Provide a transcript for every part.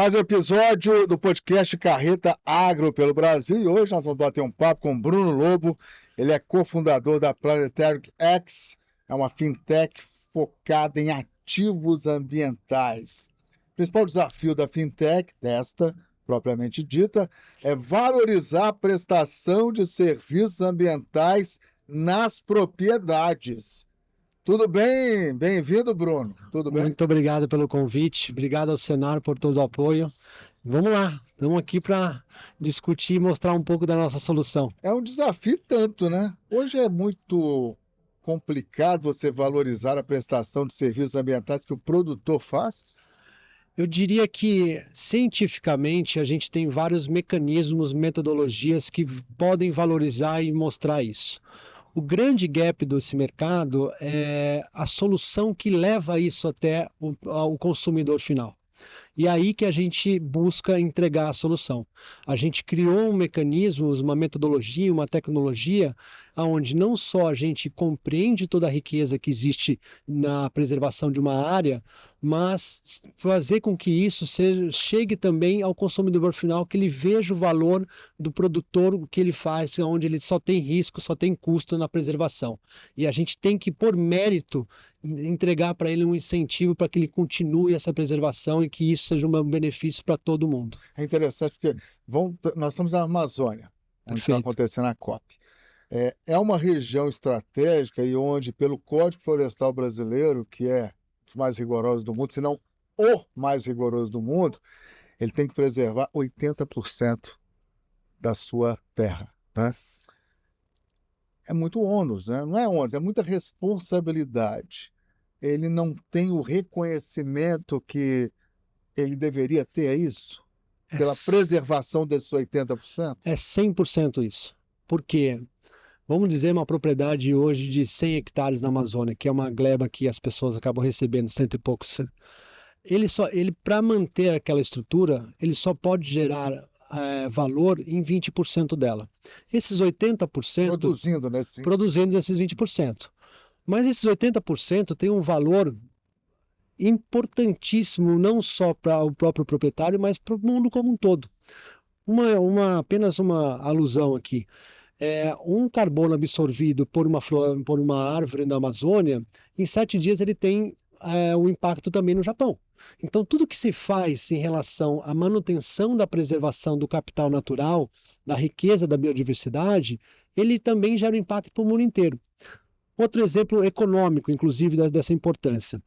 Mais um episódio do podcast Carreta Agro pelo Brasil e hoje nós vamos bater um papo com o Bruno Lobo. Ele é cofundador da Planetary X, é uma fintech focada em ativos ambientais. O principal desafio da fintech, desta propriamente dita, é valorizar a prestação de serviços ambientais nas propriedades. Tudo bem? Bem-vindo, Bruno. Tudo bem? Muito obrigado pelo convite, obrigado ao Senar por todo o apoio. Vamos lá, estamos aqui para discutir e mostrar um pouco da nossa solução. É um desafio tanto, né? Hoje é muito complicado você valorizar a prestação de serviços ambientais que o produtor faz. Eu diria que, cientificamente, a gente tem vários mecanismos, metodologias que podem valorizar e mostrar isso. O grande gap desse mercado é a solução que leva isso até o consumidor final. E é aí que a gente busca entregar a solução. A gente criou um mecanismo, uma metodologia, uma tecnologia, onde não só a gente compreende toda a riqueza que existe na preservação de uma área, mas fazer com que isso chegue também ao consumidor final, que ele veja o valor do produtor, o que ele faz, onde ele só tem risco, só tem custo na preservação. E a gente tem que, por mérito, entregar para ele um incentivo para que ele continue essa preservação e que isso seja um benefício para todo mundo. É interessante porque nós estamos na Amazônia, onde está acontecendo a COP. É uma região estratégica e onde, pelo Código Florestal Brasileiro, que é dos mais rigorosos do mundo, se não o mais rigoroso do mundo, ele tem que preservar 80% da sua terra, né? É muito ônus, né? Não é ônus, é muita responsabilidade. Ele não tem o reconhecimento que ele deveria ter, é isso? Pela preservação desses 80%? É 100% isso. Por quê? Vamos dizer uma propriedade hoje de 100 hectares na Amazônia, que é uma gleba que as pessoas acabam recebendo, cento e poucos. Ele para manter aquela estrutura, ele só pode gerar valor em 20% dela. Esses 80%... Produzindo esses 20%. Mas esses 80% tem um valor importantíssimo, não só para o próprio proprietário, mas para o mundo como um todo. Apenas uma alusão aqui. Um carbono absorvido por uma árvore na Amazônia, em 7 dias ele tem um impacto também no Japão. Então, tudo que se faz em relação à manutenção da preservação do capital natural, da riqueza da biodiversidade, ele também gera impacto para o mundo inteiro. Outro exemplo econômico, inclusive, dessa importância.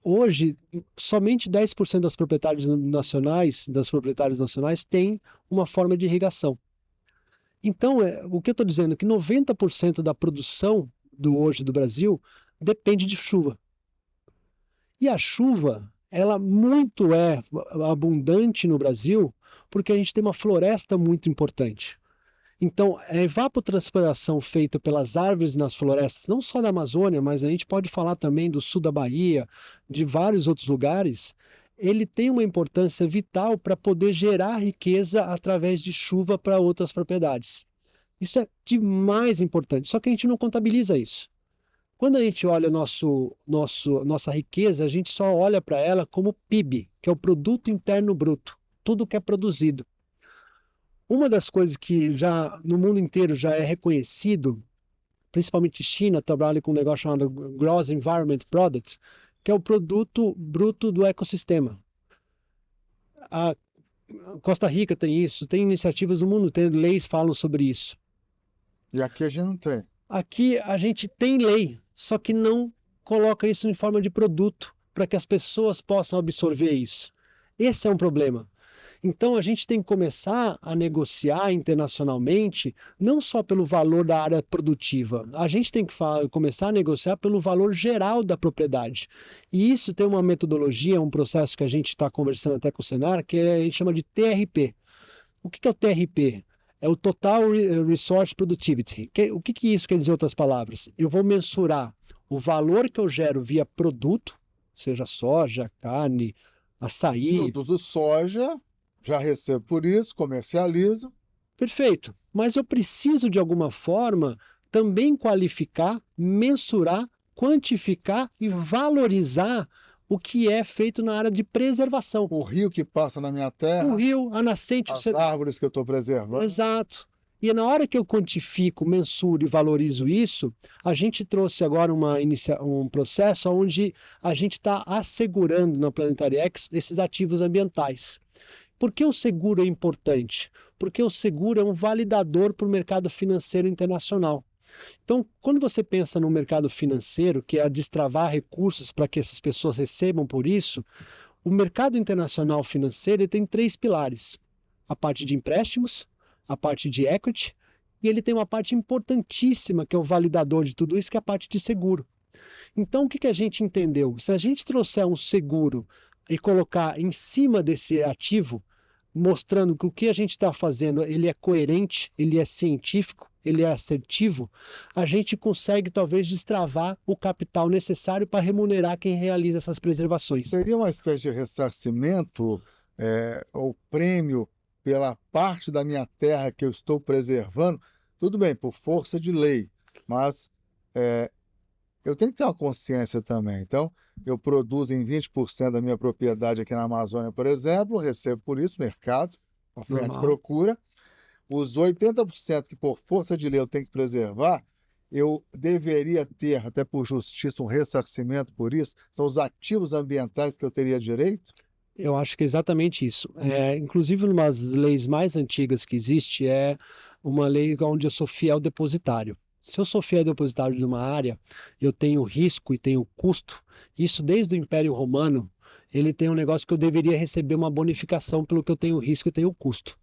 Hoje, somente 10% das propriedades nacionais têm uma forma de irrigação. Então, o que eu estou dizendo é que 90% da produção hoje do Brasil depende de chuva. E a chuva, ela muito abundante no Brasil, porque a gente tem uma floresta muito importante. Então, a evapotranspiração feita pelas árvores nas florestas, não só da Amazônia, mas a gente pode falar também do sul da Bahia, de vários outros lugares, ele tem uma importância vital para poder gerar riqueza através de chuva para outras propriedades. Isso é de mais importante, só que a gente não contabiliza isso. Quando a gente olha nossa riqueza, a gente só olha para ela como PIB, que é o Produto Interno Bruto, tudo que é produzido. Uma das coisas que já no mundo inteiro já é reconhecido, principalmente China trabalha com um negócio chamado Gross Environment Product, que é o produto bruto do ecossistema. A Costa Rica tem isso, tem iniciativas no mundo inteiro, leis falam sobre isso. E aqui a gente não tem. Aqui a gente tem lei, só que não coloca isso em forma de produto para que as pessoas possam absorver isso. Esse é um problema. Então a gente tem que começar a negociar internacionalmente, não só pelo valor da área produtiva, a gente tem que começar a negociar pelo valor geral da propriedade. E isso tem uma metodologia, um processo que a gente está conversando até com o Senar, que a gente chama de TRP. O que é o TRP? É o Total Resource Productivity. O que isso quer dizer em outras palavras? Eu vou mensurar o valor que eu gero via produto, seja soja, carne, açaí... Produtos do soja... Já recebo por isso, comercializo. Perfeito. Mas eu preciso, de alguma forma, também qualificar, mensurar, quantificar e valorizar o que é feito na área de preservação. O rio que passa na minha terra, O rio, a nascente... as árvores que eu estou preservando. Exato. E na hora que eu quantifico, mensuro e valorizo isso, a gente trouxe agora um processo onde a gente está assegurando na Planetary X esses ativos ambientais. Por que o seguro é importante? Porque o seguro é um validador para o mercado financeiro internacional. Então, quando você pensa no mercado financeiro, que é destravar recursos para que essas pessoas recebam por isso, o mercado internacional financeiro ele tem 3 pilares: a parte de empréstimos, a parte de equity, e ele tem uma parte importantíssima, que é o validador de tudo isso, que é a parte de seguro. Então, o que a gente entendeu? Se a gente trouxer um seguro e colocar em cima desse ativo, mostrando que o que a gente está fazendo ele é coerente, ele é científico, ele é assertivo, a gente consegue talvez destravar o capital necessário para remunerar quem realiza essas preservações. Seria uma espécie de ressarcimento ou prêmio pela parte da minha terra que eu estou preservando? Tudo bem, por força de lei, mas eu tenho que ter uma consciência também. Então, eu produzo em 20% da minha propriedade aqui na Amazônia, por exemplo, recebo por isso, mercado, oferta e procura. Os 80% que por força de lei eu tenho que preservar, eu deveria ter, até por justiça, um ressarcimento por isso? São os ativos ambientais que eu teria direito? Eu acho que é exatamente isso. Inclusive, uma das leis mais antigas que existe é uma lei onde eu sou fiel depositário. Se eu sou fiel depositário de uma área, eu tenho risco e tenho custo. Isso desde o Império Romano, ele tem um negócio que eu deveria receber uma bonificação pelo que eu tenho risco e tenho custo.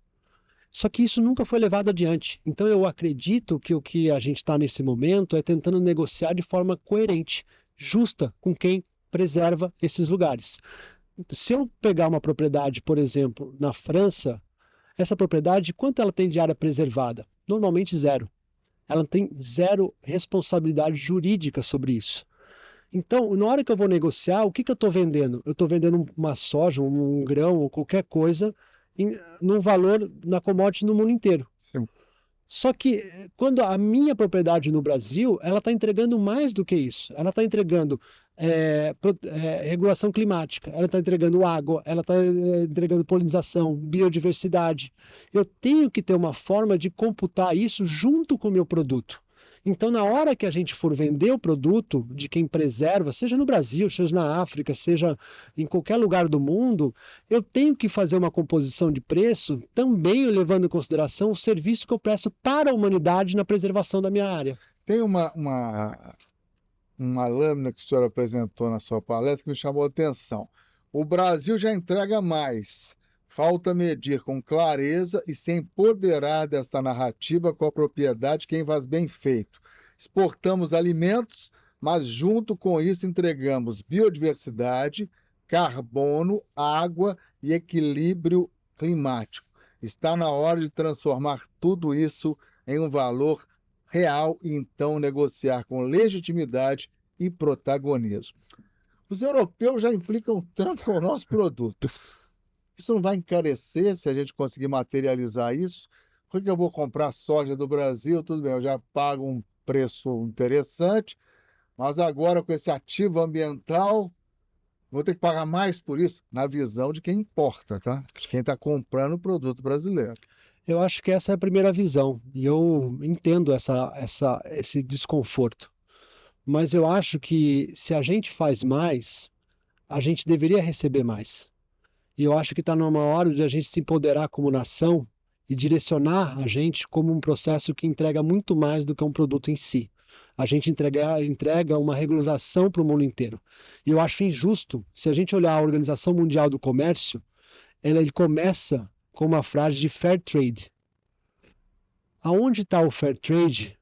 Só que isso nunca foi levado adiante. Então eu acredito que o que a gente está nesse momento é tentando negociar de forma coerente, justa com quem preserva esses lugares. Se eu pegar uma propriedade, por exemplo, na França, essa propriedade, quanto ela tem de área preservada? Normalmente 0. Ela tem 0 responsabilidade jurídica sobre isso. Então, na hora que eu vou negociar, o que eu estou vendendo? Eu estou vendendo uma soja, um grão ou qualquer coisa num valor na commodity no mundo inteiro. Sim. Só que quando a minha propriedade no Brasil, ela está entregando mais do que isso. Ela está entregando regulação climática, ela está entregando água, ela está entregando polinização, biodiversidade. Eu tenho que ter uma forma de computar isso junto com o meu produto. Então, na hora que a gente for vender o produto de quem preserva, seja no Brasil, seja na África, seja em qualquer lugar do mundo, eu tenho que fazer uma composição de preço também levando em consideração o serviço que eu presto para a humanidade na preservação da minha área. Tem uma lâmina que o senhor apresentou na sua palestra que me chamou a atenção. O Brasil já entrega mais. Falta medir com clareza e se empoderar desta narrativa com a propriedade quem faz bem feito. Exportamos alimentos, mas junto com isso entregamos biodiversidade, carbono, água e equilíbrio climático. Está na hora de transformar tudo isso em um valor real e então negociar com legitimidade e protagonismo. Os europeus já implicam tanto com o nosso produto. Isso não vai encarecer se a gente conseguir materializar isso? Por que eu vou comprar soja do Brasil? Tudo bem, eu já pago um preço interessante, mas agora com esse ativo ambiental, vou ter que pagar mais por isso, na visão de quem importa, tá? De quem está comprando o produto brasileiro. Eu acho que essa é a primeira visão, e eu entendo esse desconforto. Mas eu acho que se a gente faz mais, a gente deveria receber mais. E eu acho que está numa hora de a gente se empoderar como nação e direcionar a gente como um processo que entrega muito mais do que um produto em si. A gente entrega uma regularização para o mundo inteiro. E eu acho injusto, se a gente olhar a Organização Mundial do Comércio, ele começa com uma frase de fair trade. Aonde está o fair trade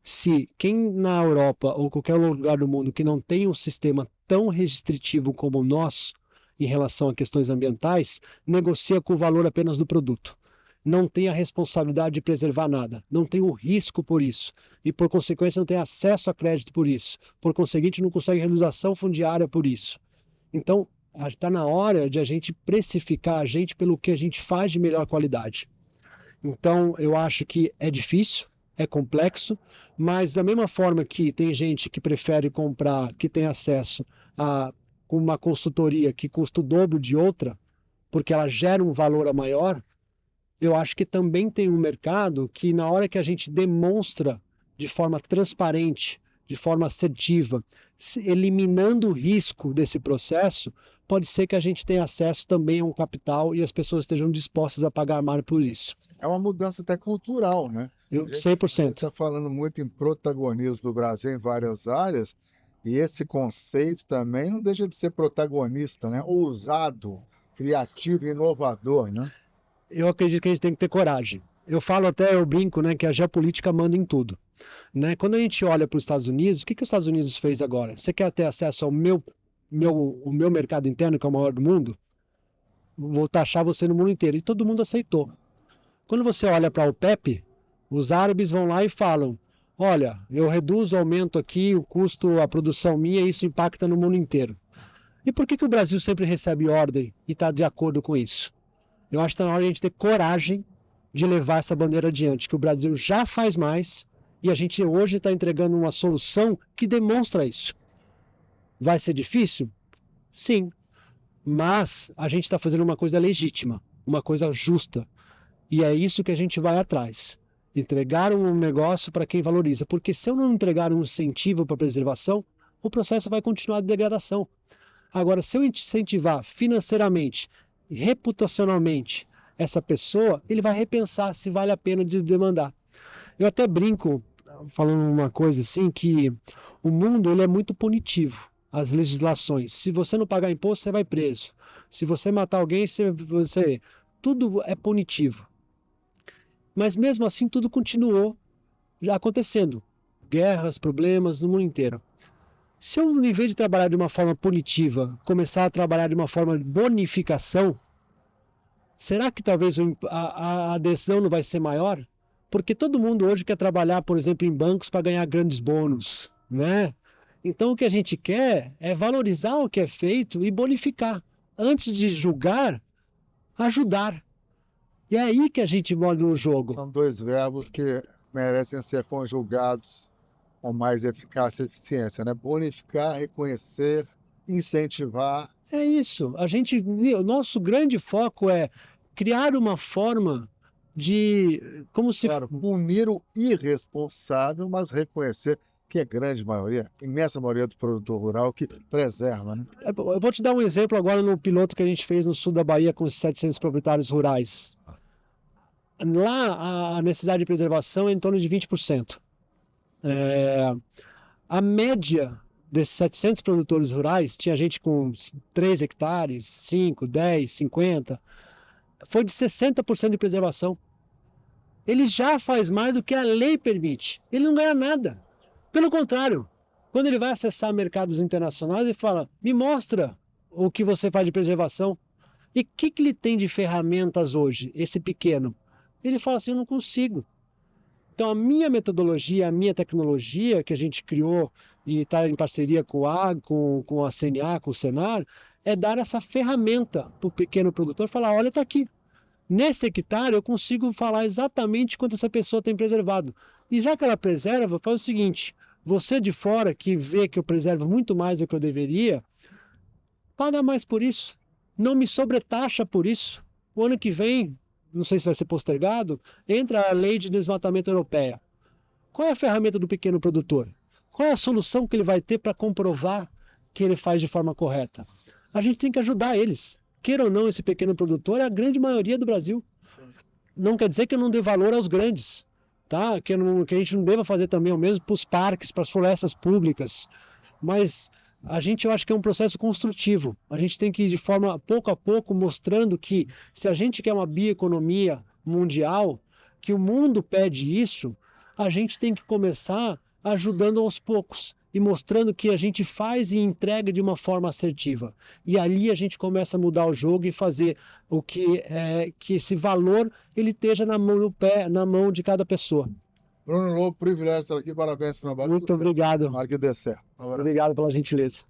se quem na Europa ou qualquer lugar do mundo que não tem um sistema tão restritivo como o nosso, em relação a questões ambientais, negocia com o valor apenas do produto. Não tem a responsabilidade de preservar nada, não tem o risco por isso, e por consequência não tem acesso a crédito por isso, por conseguinte não consegue realização fundiária por isso. Então, está na hora de a gente precificar a gente pelo que a gente faz de melhor qualidade. Então, eu acho que é difícil, é complexo, mas da mesma forma que tem gente que prefere comprar, que tem acesso a com uma consultoria que custa o dobro de outra, porque ela gera um valor a maior, eu acho que também tem um mercado que, na hora que a gente demonstra de forma transparente, de forma assertiva, eliminando o risco desse processo, pode ser que a gente tenha acesso também a um capital e as pessoas estejam dispostas a pagar mais por isso. É uma mudança até cultural, né? 100%. Está falando muito em protagonismo do Brasil em várias áreas, e esse conceito também não deixa de ser protagonista, né? Ousado, criativo, inovador, né? Eu acredito que a gente tem que ter coragem. Eu brinco, né, que a geopolítica manda em tudo. Né? Quando a gente olha para os Estados Unidos, o que os Estados Unidos fez agora? Você quer ter acesso ao meu mercado interno, que é o maior do mundo? Vou taxar você no mundo inteiro. E todo mundo aceitou. Quando você olha para a OPEP, os árabes vão lá e falam, olha, eu reduzo, aumento aqui o custo, a produção minha, e isso impacta no mundo inteiro. E por que o Brasil sempre recebe ordem e está de acordo com isso? Eu acho que está na hora de a gente ter coragem de levar essa bandeira adiante, que o Brasil já faz mais e a gente hoje está entregando uma solução que demonstra isso. Vai ser difícil? Sim. Mas a gente está fazendo uma coisa legítima, uma coisa justa. E é isso que a gente vai atrás. Entregar um negócio para quem valoriza. Porque se eu não entregar um incentivo para a preservação, o processo vai continuar de degradação. Agora, se eu incentivar financeiramente, reputacionalmente, essa pessoa, ele vai repensar se vale a pena de demandar. Eu até brinco, falando uma coisa assim, que o mundo ele é muito punitivo, as legislações. Se você não pagar imposto, você vai preso. Se você matar alguém, tudo é punitivo. Mas mesmo assim, tudo continuou já acontecendo. Guerras, problemas no mundo inteiro. Se eu, em vez de trabalhar de uma forma punitiva, começar a trabalhar de uma forma de bonificação, será que talvez a adesão não vai ser maior? Porque todo mundo hoje quer trabalhar, por exemplo, em bancos para ganhar grandes bônus, né? Então o que a gente quer é valorizar o que é feito e bonificar. Antes de julgar, ajudar. E é aí que a gente mora no jogo. São dois verbos que merecem ser conjugados com mais eficácia e eficiência, né? Bonificar, reconhecer, incentivar. É isso. O nosso grande foco é criar uma forma de, Claro, punir o irresponsável, mas reconhecer que é grande maioria, imensa maioria do produtor rural que preserva, né? Eu vou te dar um exemplo agora no piloto que a gente fez no sul da Bahia com os 700 proprietários rurais. Lá a necessidade de preservação é em torno de 20%. A média desses 700 produtores rurais, tinha gente com 3 hectares, 5, 10, 50, foi de 60% de preservação. Ele já faz mais do que a lei permite. Ele não ganha nada. Pelo contrário, quando ele vai acessar mercados internacionais, ele fala, me mostra o que você faz de preservação. E o que ele tem de ferramentas hoje, esse pequeno? Ele fala assim, eu não consigo. Então, a minha metodologia, a minha tecnologia que a gente criou e está em parceria com a CNA, com o Senar, é dar essa ferramenta para o pequeno produtor, falar, olha, está aqui. Nesse hectare eu consigo falar exatamente quanto essa pessoa tem preservado. E já que ela preserva, faz o seguinte, você de fora que vê que eu preservo muito mais do que eu deveria, paga mais por isso. Não me sobretaxa por isso. O ano que vem, não sei se vai ser postergado, entra a lei de desmatamento europeia. Qual é a ferramenta do pequeno produtor? Qual é a solução que ele vai ter para comprovar que ele faz de forma correta? A gente tem que ajudar eles. Queira ou não, esse pequeno produtor é a grande maioria do Brasil. Não quer dizer que eu não dê valor aos grandes, tá? Que a gente não deva fazer também o mesmo para os parques, para as florestas públicas. Mas eu acho que é um processo construtivo. A gente tem que ir de forma, pouco a pouco, mostrando que se a gente quer uma bioeconomia mundial, que o mundo pede isso, a gente tem que começar ajudando aos poucos e mostrando que a gente faz e entrega de uma forma assertiva. E ali a gente começa a mudar o jogo e fazer o que esse valor ele esteja na mão de cada pessoa. Bruno Lobo, privilégio estar aqui, parabéns pelo trabalho. Muito obrigado. Tomara que dê certo. Obrigado pela gentileza.